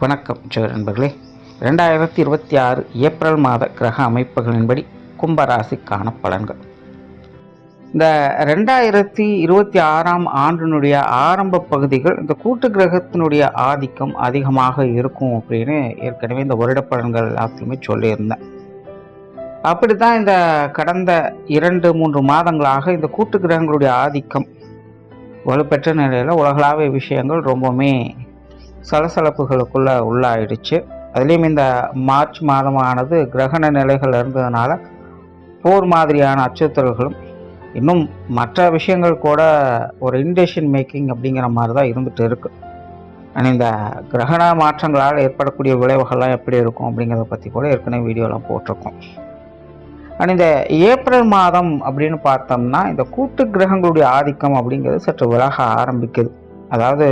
வணக்கம் நண்பர்களே. 2026 ஏப்ரல் மாத கிரக அமைப்புகளின்படி கும்பராசிக்கான பலன்கள். இந்த 2026ஆம் ஆண்டினுடைய ஆரம்ப பகுதிகள் இந்த கூட்டு கிரகத்தினுடைய ஆதிக்கம் அதிகமாக இருக்கும் அப்படின்னு ஏற்கனவே இந்த வருட பலன்கள் எல்லாத்தையுமே சொல்லியிருந்தேன். அப்படித்தான் இந்த கடந்த 2-3 மாதங்களாக இந்த கூட்டு கிரகங்களுடைய ஆதிக்கம் வலுப்பெற்ற நிலையில் உலகளாவிய விஷயங்கள் ரொம்பவுமே சலசலப்புகளுக்குள்ள உள்ளாயிடுச்சு. அதுலேயும் இந்த மார்ச் மாதமானது கிரகண நிலைகள் இருந்ததுனால போர் மாதிரியான அச்சுறுத்தல்களும் இன்னும் மற்ற விஷயங்கள் கூட ஒரு இன்டெசிஷன் மேக்கிங் அப்படிங்கிற மாதிரி தான் இருந்துகிட்டு இருக்கு. ஆனால் இந்த கிரகண மாற்றங்களால் ஏற்படக்கூடிய விளைவுகள்லாம் எப்படி இருக்கும் அப்படிங்கிறத பற்றி கூட ஏற்கனவே வீடியோலாம் போட்டிருக்கோம். ஆனால் இந்த ஏப்ரல் மாதம் அப்படின்னு பார்த்தோம்னா இந்த கூட்டு கிரகங்களுடைய ஆதிக்கம் அப்படிங்கிறது சற்று விலக ஆரம்பிக்குது. அதாவது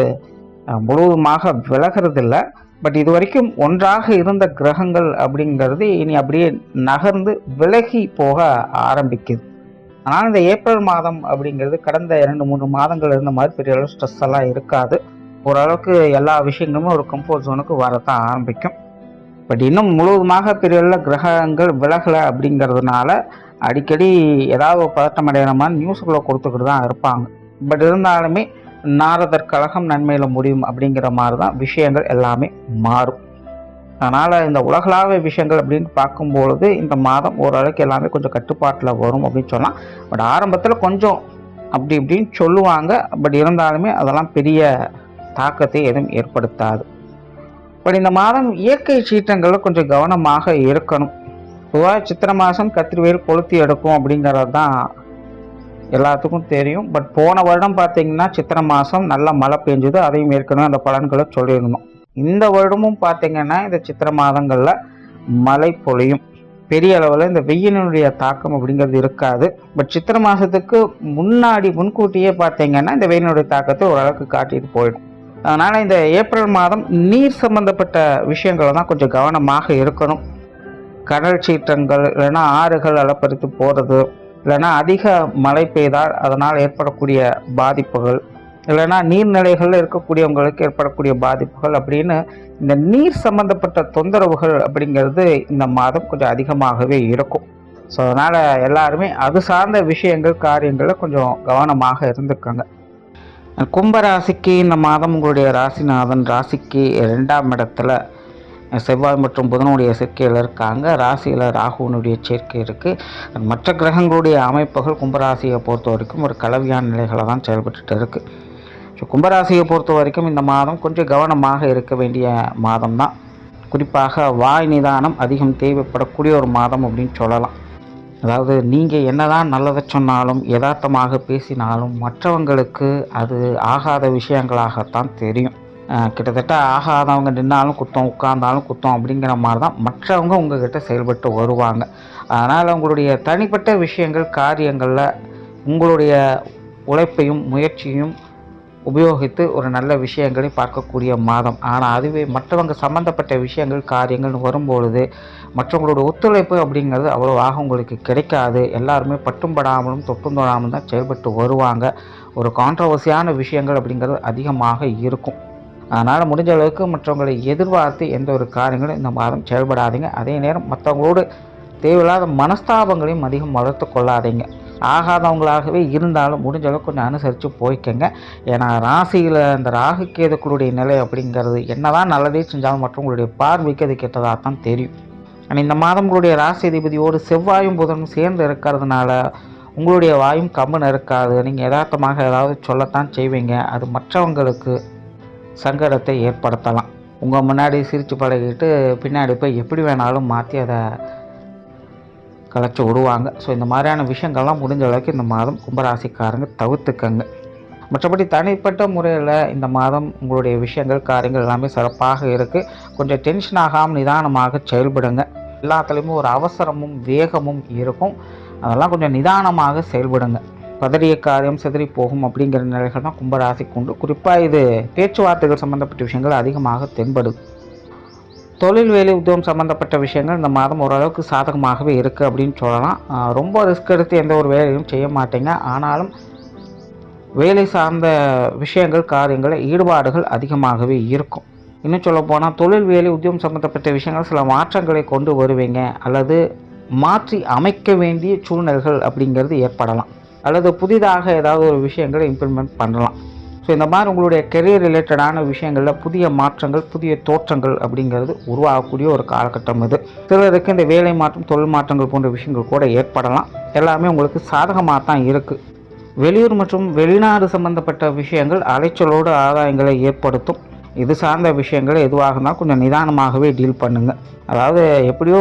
முழுவதுமாக விலகிறது இல்லை, பட் இது வரைக்கும் ஒன்றாக இருந்த கிரகங்கள் அப்படிங்கிறது இனி அப்படியே நகர்ந்து விலகி போக ஆரம்பிக்குது. ஆனால் இந்த ஏப்ரல் மாதம் அப்படிங்கிறது கடந்த 2-3 மாதங்கள் இருந்த மாதிரி பெரிய அளவு ஸ்ட்ரெஸ் எல்லாம் இருக்காது. ஓரளவுக்கு எல்லா விஷயங்களுமே ஒரு கம்ஃபர்ட் ஜோனுக்கு வரத்தான் ஆரம்பிக்கும். பட் இன்னும் முழுவதுமாக பெரிய அளவில் கிரகங்கள் விலகலை அப்படிங்கிறதுனால அடிக்கடி ஏதாவது ஒரு பதட்டம் அடைகிற மாதிரி நியூஸுகளை கொடுத்துக்கிட்டு தான் இருப்பாங்க. பட் இருந்தாலுமே நாரதர் கழகம் நன்மையில் முடியும் அப்படிங்கிற மாதிரி தான் விஷயங்கள் எல்லாமே மாறும். அதனால் இந்த உலகளாவிய விஷயங்கள் அப்படின்னு பார்க்கும்பொழுது இந்த மாதம் ஓரளவுக்கு எல்லாமே கொஞ்சம் கட்டுப்பாட்டில் வரும் அப்படின்னு சொல்லலாம். பட் ஆரம்பத்தில் கொஞ்சம் அப்படி இப்படின்னு சொல்லுவாங்க. பட் இருந்தாலுமே அதெல்லாம் பெரிய தாக்கத்தை எதுவும் ஏற்படுத்தாது. பட் இந்த மாதம் இயற்கை சீற்றங்களில் கொஞ்சம் கவனமாக இருக்கணும். பொதுவாக சித்திரை மாதம் கத்திரிவேல் கொளுத்தி எடுக்கும் அப்படிங்கிறது தான் எல்லாத்துக்கும் தெரியும். பட் போன வருடம் பார்த்தீங்கன்னா சித்திரை மாதம் நல்ல மழை பெஞ்சுது. அதையும் ஏற்கனவே அந்த பலன்களை சொல்லியிருந்தோம். இந்த வருடமும் பார்த்தீங்கன்னா இந்த சித்திரை மாதங்களில் மழை பொழியும். பெரிய அளவில் இந்த வெயிலினுடைய தாக்கம் அப்படிங்கிறது இருக்காது. பட் சித்திரை மாதத்துக்கு முன்கூட்டியே பார்த்தீங்கன்னா இந்த வெயிலினுடைய தாக்கத்தை ஓரளவுக்கு காட்டிட்டு போயிடும். அதனால் இந்த ஏப்ரல் மாதம் நீர் சம்பந்தப்பட்ட விஷயங்களை தான் கொஞ்சம் கவனமாக இருக்கணும். கடல் சீற்றங்கள் இல்லைன்னா ஆறுகள் அலப்பறித்து போகிறது, இல்லைன்னா அதிக மழை பெய்தால் அதனால் ஏற்படக்கூடிய பாதிப்புகள், இல்லைன்னா நீர்நிலைகளில் இருக்கக்கூடியவங்களுக்கு ஏற்படக்கூடிய பாதிப்புகள் அப்படின்னு இந்த நீர் சம்பந்தப்பட்ட தொந்தரவுகள் அப்படிங்கிறது இந்த மாதம் கொஞ்சம் அதிகமாகவே இருக்கும். ஸோ அதனால் எல்லாருமே அது சார்ந்த விஷயங்கள் காரியங்களில் கொஞ்சம் கவனமாக இருந்துக்கோங்க. கும்பராசிக்கு இந்த மாதம் உங்களுடைய ராசிநாதன் ராசிக்கு 2ஆம் இடத்துல செவ்வாய் மற்றும் புதனுடைய சேர்க்கையில் இருக்காங்க. ராசியில் ராகுனுடைய சேர்க்கை இருக்குது. மற்ற கிரகங்களுடைய அமைப்புகள் கும்பராசியை பொறுத்த வரைக்கும் ஒரு கலவையான நிலைகளை தான் செயல்பட்டு இருக்குது. ஸோ கும்பராசியை பொறுத்த வரைக்கும் இந்த மாதம் கொஞ்சம் கவனமாக இருக்க வேண்டிய மாதம் தான். குறிப்பாக வாய் நிதானம் அதிகம் தேவைப்படக்கூடிய ஒரு மாதம் அப்படின்னு சொல்லலாம். அதாவது நீங்கள் என்னதான் நல்லதை சொன்னாலும் யதார்த்தமாக பேசினாலும் மற்றவங்களுக்கு அது ஆகாத விஷயங்களாகத்தான் தெரியும். கிட்டத்தட்ட ஆகாதவங்க நின்னாலும் குத்தம், உட்கார்ந்தாலும் குத்தம் அப்படிங்கிற மாதிரி தான் மற்றவங்க உங்ககிட்ட செயல்பட்டு வருவாங்க. அதனால் உங்களுடைய தனிப்பட்ட விஷயங்கள் காரியங்களில் உங்களுடைய உழைப்பையும் முயற்சியும் உபயோகித்து ஒரு நல்ல விஷயங்களை பார்க்கக்கூடிய மாதம். ஆனால் அதுவே மற்றவங்க சம்மந்தப்பட்ட விஷயங்கள் காரியங்கள் வரும்பொழுது மற்றவங்களோட ஒத்துழைப்பு அப்படிங்கிறது அவ்வளோவாக உங்களுக்கு கிடைக்காது. எல்லாருமே பட்டும் படாமலும் தொட்டும் தொடாமலும் தான் செயல்பட்டு வருவாங்க. ஒரு கான்ட்ரவர்சியான விஷயங்கள் அப்படிங்கிறது அதிகமாக இருக்கும். அதனால் முடிஞ்ச அளவுக்கு மற்றவங்களை எதிர்பார்த்து எந்த ஒரு காரியங்களும் இந்த மாதம் செயல்படாதீங்க. அதே நேரம் மற்றவங்களோடு தேவையில்லாத மனஸ்தாபங்களையும் அதிகம் வளர்த்து கொள்ளாதீங்க. ஆகாதவங்களாகவே இருந்தாலும் முடிஞ்ச அளவுக்கு கொஞ்சம் அனுசரித்து போய்க்கங்க. ஏன்னா ராசியில் இந்த ராகு கேதுக்களுடைய நிலை அப்படிங்கிறது என்னதான் நல்லதே செஞ்சாலும் மற்றவங்களுடைய பார்வைக்கு அது கெட்டதாக தான் தெரியும். ஆனால் இந்த மாதம் உங்களுடைய ராசி அதிபதியோடு செவ்வாயும் புதனும் சேர்ந்து இருக்கிறதுனால உங்களுடைய வாயும் கம்முன்னு இருக்காது. நீங்கள் யதார்த்தமாக ஏதாவது சொல்லத்தான் செய்வீங்க. அது மற்றவங்களுக்கு சங்கடத்தை ஏற்படுத்தலாம். உங்கள் முன்னாடி சிரித்து பழகிட்டு பின்னாடி போய் எப்படி வேணாலும் மாற்றி அதை கலைச்சி விடுவாங்க. ஸோ இந்த மாதிரியான விஷயங்கள்லாம் முடிஞ்ச அளவுக்கு இந்த மாதம் கும்பராசிக்காரங்க தவிர்த்துக்கங்க. மற்றபடி தனிப்பட்ட முறையில் இந்த மாதம் உங்களுடைய விஷயங்கள் காரியங்கள் எல்லாமே சிறப்பாக இருக்குது. கொஞ்சம் டென்ஷன் ஆகாமல் நிதானமாக செயல்படுங்க. எல்லாத்துலேயுமே ஒரு அவசரமும் வேகமும் இருக்கும். அதெல்லாம் கொஞ்சம் நிதானமாக செயல்படுங்க. பதறிய காரியம் சிதறி போகும் அப்படிங்கிற நிலைகள் தான் கும்பராசிக்கு உண்டு. குறிப்பாக இது பேச்சுவார்த்தைகள் சம்மந்தப்பட்ட விஷயங்கள் அதிகமாக தென்படுது. தொழில் வேலை உத்தியோகம் சம்மந்தப்பட்ட விஷயங்கள் இந்த மாதம் ஓரளவுக்கு சாதகமாகவே இருக்குது அப்படின்னு சொல்லலாம். ரொம்ப ரிஸ்க் எடுத்து எந்த ஒரு வேலையும் செய்ய மாட்டீங்க. ஆனாலும் வேலை சார்ந்த விஷயங்கள் காரியங்கள் ஈடுபாடுகள் அதிகமாகவே இருக்கும். இன்னும் சொல்லப்போனால் தொழில் வேலை உத்தியோகம் சம்மந்தப்பட்ட விஷயங்கள் சில மாற்றங்களை கொண்டு வருவீங்க, அல்லது மாற்றி அமைக்க வேண்டிய சூழ்நிலைகள் அப்படிங்கிறது ஏற்படலாம், அல்லது புதிதாக ஏதாவது ஒரு விஷயங்களை இம்ப்ளிமெண்ட் பண்ணலாம். ஸோ இந்த மாதிரி உங்களுடைய கெரியர் ரிலேட்டடான விஷயங்களில் புதிய மாற்றங்கள், புதிய தோற்றங்கள் அப்படிங்கிறது உருவாகக்கூடிய ஒரு காலகட்டம் இது. சிலருக்கு இந்த வேலை மாற்றம், தொழில் மாற்றங்கள் போன்ற விஷயங்கள் கூட ஏற்படலாம். எல்லாமே உங்களுக்கு சாதகமாக தான் இருக்குது. வெளியூர் மற்றும் வெளிநாடு சம்பந்தப்பட்ட விஷயங்கள் அலைச்சலோடு ஆதாயங்களை ஏற்படுத்தும். இது சார்ந்த விஷயங்கள் எதுவாக இருந்தால் கொஞ்சம் நிதானமாகவே டீல் பண்ணுங்கள். அதாவது எப்படியோ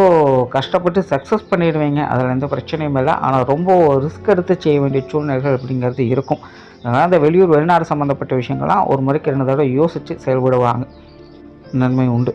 கஷ்டப்பட்டு சக்ஸஸ் பண்ணிடுவீங்க, அதில் எந்த பிரச்சனையும் இல்லை. ஆனால் ரொம்ப ரிஸ்க் எடுத்து செய்ய வேண்டிய சூழ்நிலைகள் அப்படிங்கிறது இருக்கும். அதனால் இந்த வெளியூர் வெளிநாடு சம்மந்தப்பட்ட விஷயங்கள்லாம் ஒரு முறைக்கு 2 தடவை யோசித்து செயல்படுவாங்க, நன்மை உண்டு.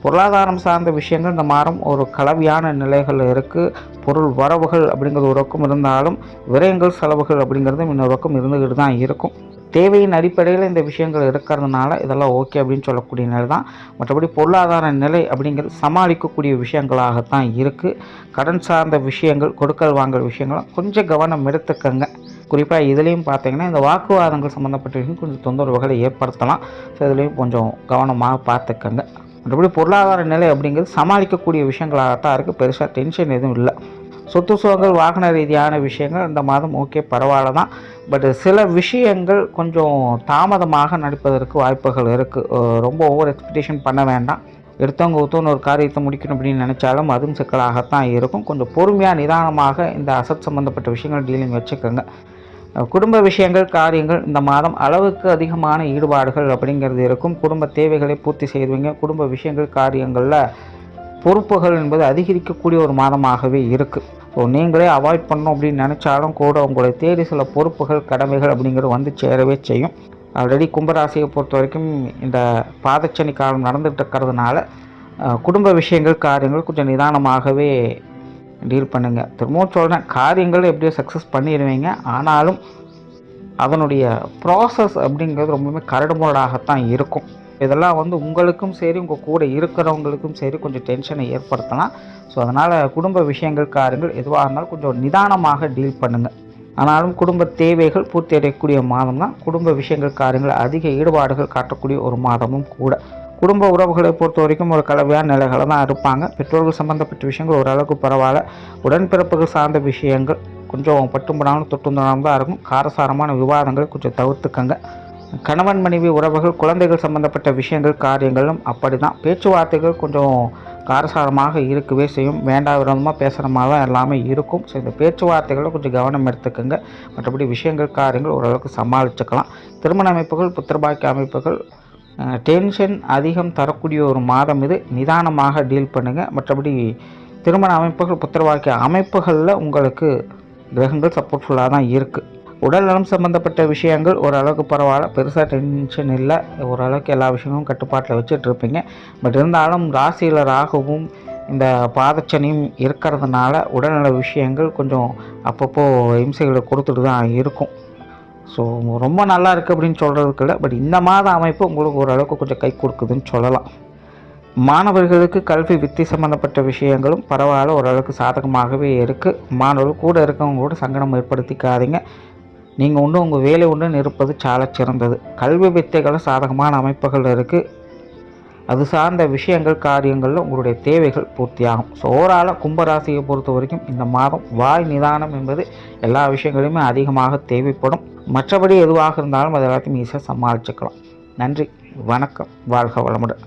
பொருளாதாரம் சார்ந்த விஷயங்கள் இந்த மாதம் ஒரு கலவையான நிலைகள் இருக்குது. பொருள் வரவுகள் அப்படிங்கிறது ஒரு பக்கம் இருந்தாலும் விரயங்கள், செலவுகள் அப்படிங்கிறதும் இன்னொரு பக்கம் இருந்துக்கிட்டு தான் இருக்கும். தேவையின் அடிப்படையில் இந்த விஷயங்கள் இருக்கிறதுனால இதெல்லாம் ஓகே அப்படின்னு சொல்லக்கூடிய நிலை தான். மற்றபடி பொருளாதார நிலை அப்படிங்கிறது சமாளிக்கக்கூடிய விஷயங்களாகத்தான் இருக்குது. கடன் சார்ந்த விஷயங்கள், கொடுக்கல் வாங்கல் விஷயங்கள்லாம் கொஞ்சம் கவனம் எடுத்துக்கங்க. குறிப்பாக இதுலேயும் பார்த்தீங்கன்னா இந்த வாக்குவாதங்கள் சம்மந்தப்பட்ட விஷயம் கொஞ்சம் தொந்தரவுகளை ஏற்படுத்தலாம். ஸோ இதுலேயும் கொஞ்சம் கவனமாக பார்த்துக்கங்க. மற்றபடி பொருளாதார நிலை அப்படிங்கிறது சமாளிக்கக்கூடிய விஷயங்களாகத்தான் இருக்குது. பெருசாக டென்ஷன் எதுவும் இல்லை. சொத்து சுகங்கள், வாகன ரீதியான விஷயங்கள் இந்த மாதம் ஓகே, பரவாயில்ல தான். பட் சில விஷயங்கள் கொஞ்சம் தாமதமாக நடப்பதற்கு வாய்ப்புகள் இருக்குது. ரொம்ப ஓவர் எக்ஸ்பெக்டேஷன் பண்ண வேண்டாம். எடுத்தவங்க ஒருத்தவங்க ஒரு காரியத்தை முடிக்கணும் அப்படின்னு நினச்சாலும் அதுவும் சிக்கலாகத்தான் இருக்கும். கொஞ்சம் பொறுமையாக நிதானமாக இந்த அசட் சம்மந்தப்பட்ட விஷயங்கள் டீலிங் வச்சுக்கோங்க. குடும்ப விஷயங்கள், காரியங்கள் இந்த மாதம் அளவுக்கு அதிகமான ஈடுபாடுகள் அப்படிங்கிறது இருக்கும். குடும்ப தேவைகளை பூர்த்தி செய்வீங்க. குடும்ப விஷயங்கள், காரியங்களில் பொறுப்புகள் என்பது அதிகரிக்கக்கூடிய ஒரு மாதமாகவே இருக்குது. ஸோ நீங்களே அவாய்ட் பண்ணணும் அப்படின்னு நினச்சாலும் கூட உங்களை தேடி சில பொறுப்புகள், கடமைகள் அப்படிங்கிறது வந்து சேரவே செய்யும். ஆல்ரெடி கும்பராசியை பொறுத்த வரைக்கும் இந்த பாதச்சனி காலம் நடந்துகிட்டு இருக்கிறதுனால குடும்ப விஷயங்கள், காரியங்கள் கொஞ்சம் நிதானமாகவே டீல் பண்ணுங்கள். திரும்பவும் சொல்கிறேன், காரியங்கள் எப்படியோ சக்ஸஸ் பண்ணிடுவீங்க. ஆனாலும் அதனுடைய ப்ராசஸ் அப்படிங்கிறது ரொம்பவுமே கரடுமுரடாகத்தான் இருக்கும். இதெல்லாம் வந்து உங்களுக்கும் சரி, உங்கள் கூட இருக்கிறவங்களுக்கும் சரி கொஞ்சம் டென்ஷனை ஏற்படுத்தலாம். ஸோ அதனால் குடும்ப விஷயங்கள், காரியங்கள் எதுவாக இருந்தாலும் கொஞ்சம் நிதானமாக டீல் பண்ணுங்கள். ஆனாலும் குடும்ப தேவைகள் பூர்த்தி அடையக்கூடிய மாதம் தான். குடும்ப விஷயங்கள், காரியங்கள் அதிக ஈடுபாடுகள் காட்டக்கூடிய ஒரு மாதமும் கூட. குடும்ப உறவுகளை பொறுத்த வரைக்கும் ஒரு கலவையான நிலைகளை தான் இருப்பாங்க. பெற்றோர்கள் சம்மந்தப்பட்ட விஷயங்கள் ஓரளவுக்கு பரவாயில்ல. உடன்பிறப்புகள் சார்ந்த விஷயங்கள் கொஞ்சம் பட்டும்படாமல் தொட்டுந்தாலும் தான் இருக்கும். காரசாரமான விவாதங்களை கொஞ்சம் தவிர்த்துக்கங்க. கணவன் மனைவி உறவுகள், குழந்தைகள் சம்மந்தப்பட்ட விஷயங்கள், காரியங்களும் அப்படி தான். பேச்சுவார்த்தைகள் கொஞ்சம் காரசாரமாக இருக்கவே செய்யும். வேண்டா விரோதமாக பேசுகிற மாதிரி தான் எல்லாமே இருக்கும். ஸோ இந்த பேச்சுவார்த்தைகளில் கொஞ்சம் கவனம் எடுத்துக்கோங்க. மற்றபடி விஷயங்கள், காரியங்கள் ஓரளவுக்கு சமாளிச்சுக்கலாம். திருமண அமைப்புகள், புத்திரபாக்கிய அமைப்புகள் டென்ஷன் அதிகம் தரக்கூடிய ஒரு மாதம் இது. நிதானமாக டீல் பண்ணுங்கள். மற்றபடி திருமண அமைப்புகள், புத்திரபாக்கிய அமைப்புகளில் உங்களுக்கு கிரகங்கள் சப்போர்ட்ஃபுல்லாக தான் இருக்குது. உடல் நலம் சம்மந்தப்பட்ட விஷயங்கள் ஓரளவுக்கு பரவாயில்ல, பெருசாக டென்ஷன் இல்லை. ஓரளவுக்கு எல்லா விஷயங்களும் கட்டுப்பாட்டில் வச்சுட்ருப்பீங்க. பட் இருந்தாலும் ராசியில் ராகுவும் இந்த பாதச்சனியும் இருக்கிறதுனால உடல்நல விஷயங்கள் கொஞ்சம் அப்பப்போ இம்சைகளை கொடுத்துட்டு தான் இருக்கும். ஸோ ரொம்ப நல்லா இருக்குது அப்படின்னு சொல்கிறதுக்கு இல்லை. பட் இந்த மாத அமைப்பு உங்களுக்கு ஓரளவுக்கு கொஞ்சம் கை கொடுக்குதுன்னு சொல்லலாம். மாணவர்களுக்கு கல்வி, வித்தை சம்மந்தப்பட்ட விஷயங்களும் பரவாயில்ல, ஓரளவுக்கு சாதகமாகவே இருக்குது. மாணவர்கள் கூட இருக்கவங்களோட சங்கடம் ஏற்படுத்திக்காதீங்க. நீங்கள் உண்டு உங்கள் வேலை உண்டுன்னு இருப்பது சால சிறந்தது. கல்வி வித்தைகளும் சாதகமான அமைப்புகள் இருக்குது. அது சார்ந்த விஷயங்கள், காரியங்களில் உங்களுடைய தேவைகள் பூர்த்தியாகும். ஸோ ஓவராலாக கும்பராசியை பொறுத்த வரைக்கும் இந்த மாதம் வாய் நிதானம் என்பது எல்லா விஷயங்களையுமே அதிகமாக தேவைப்படும். மற்றபடி எதுவாக இருந்தாலும் அது எல்லாத்தையும் ஈஸியாக சமாளிச்சுக்கலாம். நன்றி, வணக்கம், வாழ்க வளமுடன்.